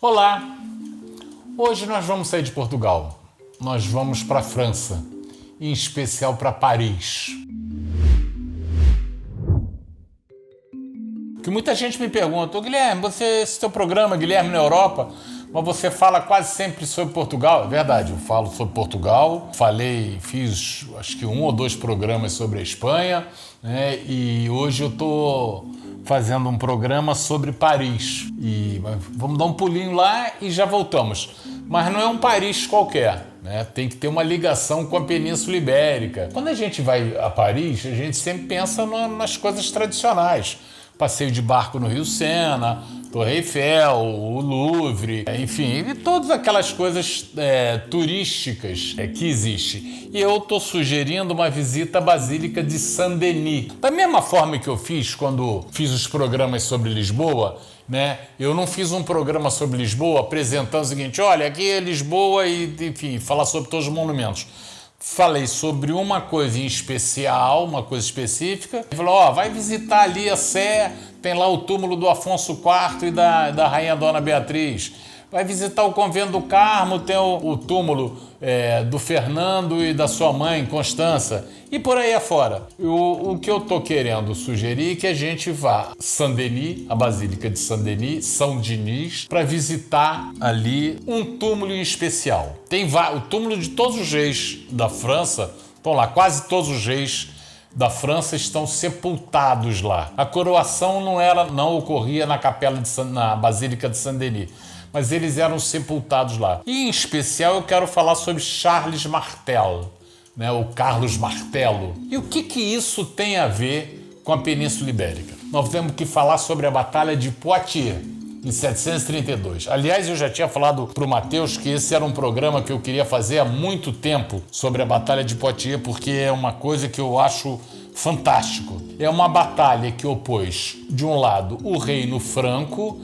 Olá! Hoje nós vamos sair de Portugal. Nós vamos para a França, em especial para Paris. Que muita gente me pergunta, Guilherme, esse teu programa, Guilherme na Europa, mas você fala quase sempre sobre Portugal. É verdade, eu falo sobre Portugal, fiz acho que 1 ou 2 programas sobre a Espanha, né? E hoje eu estou fazendo um programa sobre Paris. Vamos dar um pulinho lá e já voltamos. Mas não é um Paris qualquer, né? Tem que ter uma ligação com a Península Ibérica. Quando a gente vai a Paris, a gente sempre pensa nas coisas tradicionais. Passeio de barco no Rio Sena, Torre Eiffel, o Louvre, enfim, e todas aquelas coisas turísticas que existem. E eu estou sugerindo uma visita à Basílica de Saint-Denis. Da mesma forma que eu fiz quando fiz os programas sobre Lisboa, né? Eu não fiz um programa sobre Lisboa apresentando o seguinte, olha, aqui é Lisboa e, enfim, falar sobre todos os monumentos. Falei sobre uma coisa em especial, uma coisa específica. Ele falou, vai visitar ali a Sé, tem lá o túmulo do Afonso IV e da Rainha Dona Beatriz. Vai visitar o Convento do Carmo, tem o túmulo do Fernando e da sua mãe, Constança. E por aí afora. O que eu estou querendo sugerir é que a gente vá a Saint-Denis, a Basílica de Saint-Denis, São Denis, para visitar ali um túmulo em especial. Tem o túmulo de todos os reis da França, estão lá, quase todos os reis da França estão sepultados lá. A coroação não ocorria na Basílica de Saint-Denis, mas eles eram sepultados lá. E em especial eu quero falar sobre Charles Martel, né, o Carlos Martelo. E o que isso tem a ver com a Península Ibérica? Nós temos que falar sobre a Batalha de Poitiers, em 732. Aliás, eu já tinha falado para o Matheus que esse era um programa que eu queria fazer há muito tempo sobre a Batalha de Poitiers, porque é uma coisa que eu acho fantástico. É uma batalha que opôs, de um lado, o reino franco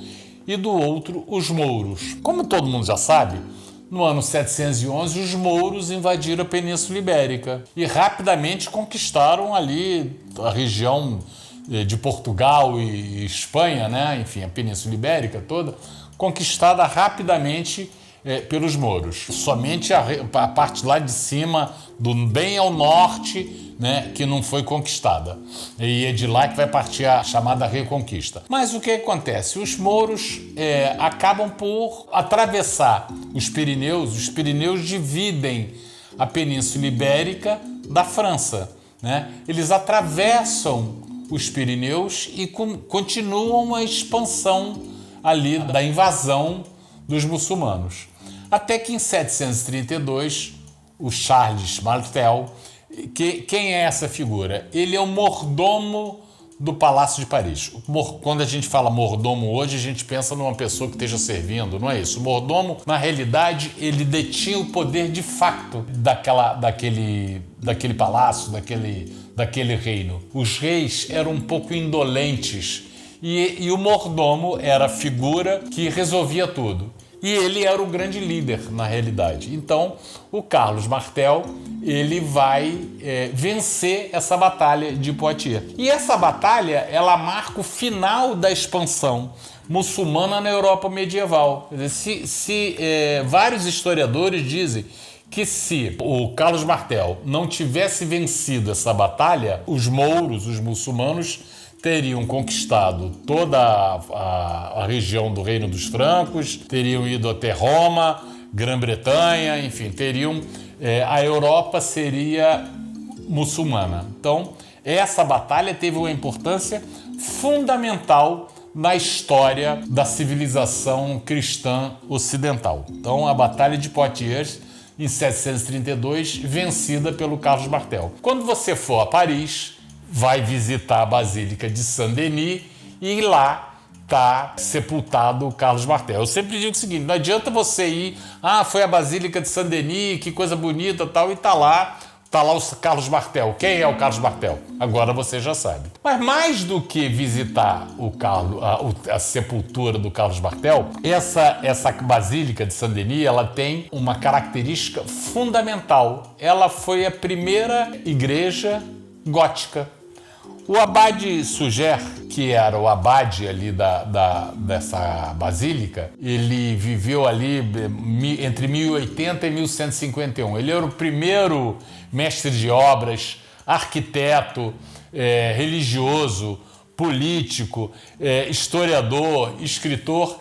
e do outro, os mouros. Como todo mundo já sabe, no ano 711, os mouros invadiram a Península Ibérica e rapidamente conquistaram ali a região de Portugal e Espanha, né? Enfim, a Península Ibérica toda, conquistada rapidamente pelos mouros. Somente a parte lá de cima, bem ao norte, né, que não foi conquistada. E é de lá que vai partir a chamada Reconquista. Mas o que acontece? Os mouros acabam por atravessar os Pirineus dividem a Península Ibérica da França, né? Eles atravessam os Pirineus e continuam a expansão ali da invasão dos muçulmanos. Até que em 732, o Charles Martel, quem é essa figura? Ele é o mordomo do Palácio de Paris. Quando a gente fala mordomo hoje, a gente pensa numa pessoa que esteja servindo, não é isso? O mordomo, na realidade, ele detinha o poder de facto daquele palácio, daquele reino. Os reis eram um pouco indolentes e o mordomo era a figura que resolvia tudo. E ele era o grande líder, na realidade. Então, o Carlos Martel, ele vai vencer essa batalha de Poitiers. E essa batalha, ela marca o final da expansão muçulmana na Europa medieval. Vários historiadores dizem que se o Carlos Martel não tivesse vencido essa batalha, os mouros, os muçulmanos, teriam conquistado toda a região do Reino dos Francos, teriam ido até Roma, Grã-Bretanha, enfim, a Europa seria muçulmana. Então, essa batalha teve uma importância fundamental na história da civilização cristã ocidental. Então, a Batalha de Poitiers, em 732, vencida pelo Carlos Martel. Quando você for a Paris, vai visitar a Basílica de Saint-Denis e lá está sepultado o Carlos Martel. Eu sempre digo o seguinte, não adianta você ir, foi a Basílica de Saint-Denis, que coisa bonita tal, e tá lá o Carlos Martel. Quem é o Carlos Martel? Agora você já sabe. Mas mais do que visitar a sepultura do Carlos Martel, essa Basílica de Saint-Denis, ela tem uma característica fundamental. Ela foi a primeira igreja gótica. O abade Suger, que que era o abade ali dessa basílica, ele viveu ali entre 1080 e 1151. Ele era o primeiro mestre de obras, arquiteto, religioso, político, historiador, escritor.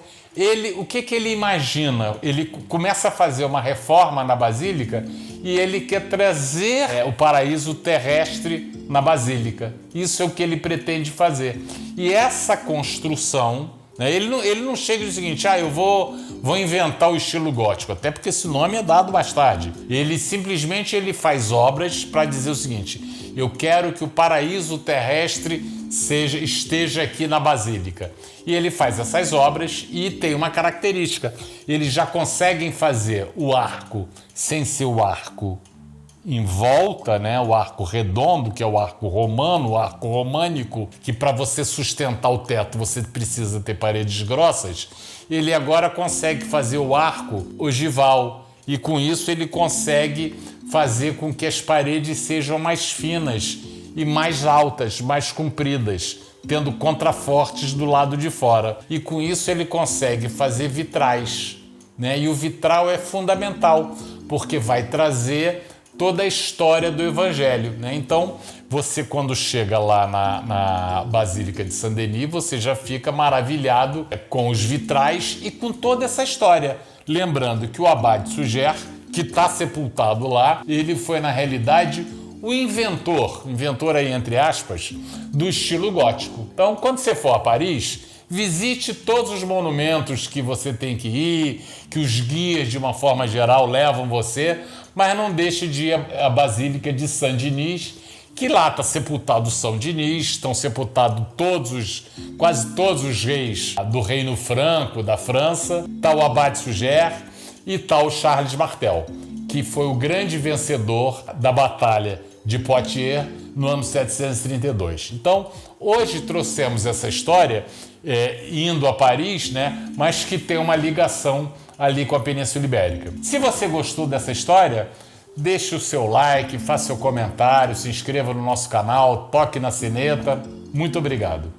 O que ele imagina? Ele começa a fazer uma reforma na Basílica e ele quer trazer o paraíso terrestre na Basílica. Isso é o que ele pretende fazer. E essa construção, né, ele não chega e diz o seguinte, eu vou inventar o estilo gótico, até porque esse nome é dado mais tarde. Ele simplesmente faz obras para dizer o seguinte, eu quero que o paraíso terrestre esteja aqui na Basílica. E ele faz essas obras e tem uma característica. Eles já conseguem fazer o arco sem ser o arco em volta, né? O arco redondo, que é o arco romano, o arco românico, que para você sustentar o teto você precisa ter paredes grossas. Ele agora consegue fazer o arco ogival e com isso ele consegue fazer com que as paredes sejam mais finas e mais altas, mais compridas, tendo contrafortes do lado de fora. E com isso ele consegue fazer vitrais, né? E o vitral é fundamental, porque vai trazer toda a história do Evangelho, né? Então, você quando chega lá na Basílica de Saint-Denis, você já fica maravilhado com os vitrais e com toda essa história. Lembrando que o abade Suger, que está sepultado lá, ele foi, na realidade, o inventor aí, entre aspas, do estilo gótico. Então, quando você for a Paris, visite todos os monumentos que você tem que ir, que os guias, de uma forma geral, levam você, mas não deixe de ir à Basílica de Saint-Denis, que lá está sepultado São Denis, estão sepultados quase todos os reis do Reino Franco, da França, está o abade Suger e está o Charles Martel, que foi o grande vencedor da Batalha de Poitiers no ano 732. Então, hoje trouxemos essa história indo a Paris, né, mas que tem uma ligação ali com a Península Ibérica. Se você gostou dessa história, deixe o seu like, faça seu comentário, se inscreva no nosso canal, toque na sineta. Muito obrigado.